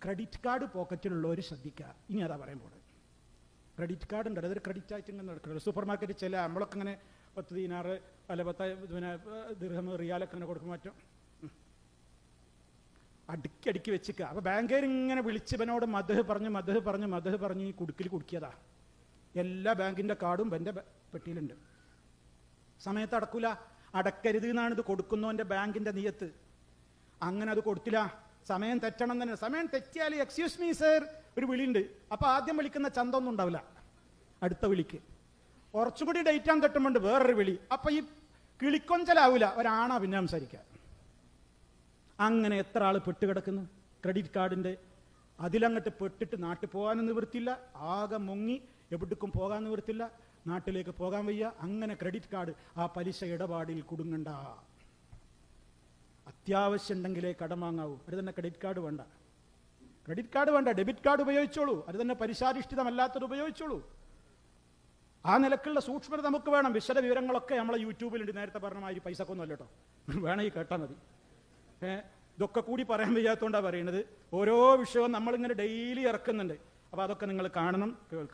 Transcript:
Credit card പോക്കറ്റിലുള്ളവർ ശ്രദ്ധിക്കുക. ഇനി അതാ പറയുമ്പോൾ ക്രെഡിറ്റ് കാർഡ് ഉണ്ട്, അതൊരു ക്രെഡിറ്റ് ആയിട്ട് ഇങ്ങനെ നടക്കുന്നത്. സൂപ്പർ മാർക്കറ്റിൽ ചില നമ്മളൊക്കെ ഇങ്ങനെ 10 ദീനാറ് അല്ല 10 ദിർഹം റിയാലൊക്കെ ഇങ്ങനെ കൊടുക്കും മാറ്റും, അടുക്കി വെച്ചിക്കുക. അപ്പോൾ ബാങ്കുകാർ ഇങ്ങനെ വിളിച്ച് ഇവനോട് മദ്ഹ് പറഞ്ഞ് ഈ കുടുക്കിൽ കുടുക്കിയതാ. എല്ലാ ബാങ്കിൻ്റെ കാർഡും എൻ്റെ പെട്ടിയിലുണ്ട്. സമയത്ത് അടക്കൂല, അടക്കരുത് എന്നാണ് ഇത് കൊടുക്കുന്നവൻ്റെ ബാങ്കിൻ്റെ നിയത്ത്. അങ്ങനെ അത് കൊടുത്തില്ല, സമയം തെറ്റണം തന്നെ. സമയം തെറ്റിയാൽ എക്സ്ക്യൂസ് മീ സർ ഒരു വിളിയുണ്ട്. അപ്പോൾ ആദ്യം വിളിക്കുന്ന ചന്തമൊന്നും ഉണ്ടാവില്ല, അടുത്ത വിളിക്ക് കുറച്ചും കൂടി ഡേറ്റ് ആൻ തട്ടുമ്പോണ്ട് വേറൊരു വിളി. അപ്പം ഈ കിളിക്കൊഞ്ചലാവില്ല, ഒരാണാ പിന്നെ സംസാരിക്കുക. അങ്ങനെ എത്ര ആൾ പെട്ടുകിടക്കുന്നു ക്രെഡിറ്റ് കാർഡിൻ്റെ. അതിലങ്ങോട്ട് പെട്ടിട്ട് നാട്ടിൽ പോകാനും നിവൃത്തില്ല, ആകെ മുങ്ങി എവിടേക്കും പോകാൻ നിവൃത്തില്ല, നാട്ടിലേക്ക് പോകാൻ വയ്യ. അങ്ങനെ ക്രെഡിറ്റ് കാർഡ് ആ പലിശ ഇടപാടിൽ കുടുങ്ങണ്ട. അത്യാവശ്യം ഉണ്ടെങ്കിലേ കടം വാങ്ങാവൂ. അത് തന്നെ ക്രെഡിറ്റ് കാർഡ് വേണ്ട, ഡെബിറ്റ് കാർഡ് ഉപയോഗിച്ചോളൂ. അത് തന്നെ പലിശാധിഷ്ഠിതമല്ലാത്തത് ഉപയോഗിച്ചോളൂ. ആ നിലക്കുള്ള സൂക്ഷ്മത നമുക്ക് വേണം. വിശദ വിവരങ്ങളൊക്കെ നമ്മളെ യൂട്യൂബിലുണ്ട്. നേരത്തെ പറഞ്ഞ മാതിരി പൈസക്കൊന്നും അല്ല കേട്ടോ, വേണമെങ്കിൽ കേട്ടാൽ മതി. ഇതൊക്കെ കൂടി പറയാൻ വയ്യാത്തതുകൊണ്ടാണ് പറയുന്നത്. ഓരോ വിഷയവും നമ്മളിങ്ങനെ ഡെയിലി ഇറക്കുന്നുണ്ട്. അപ്പോൾ അതൊക്കെ നിങ്ങൾ കാണണം, കേൾക്കണം.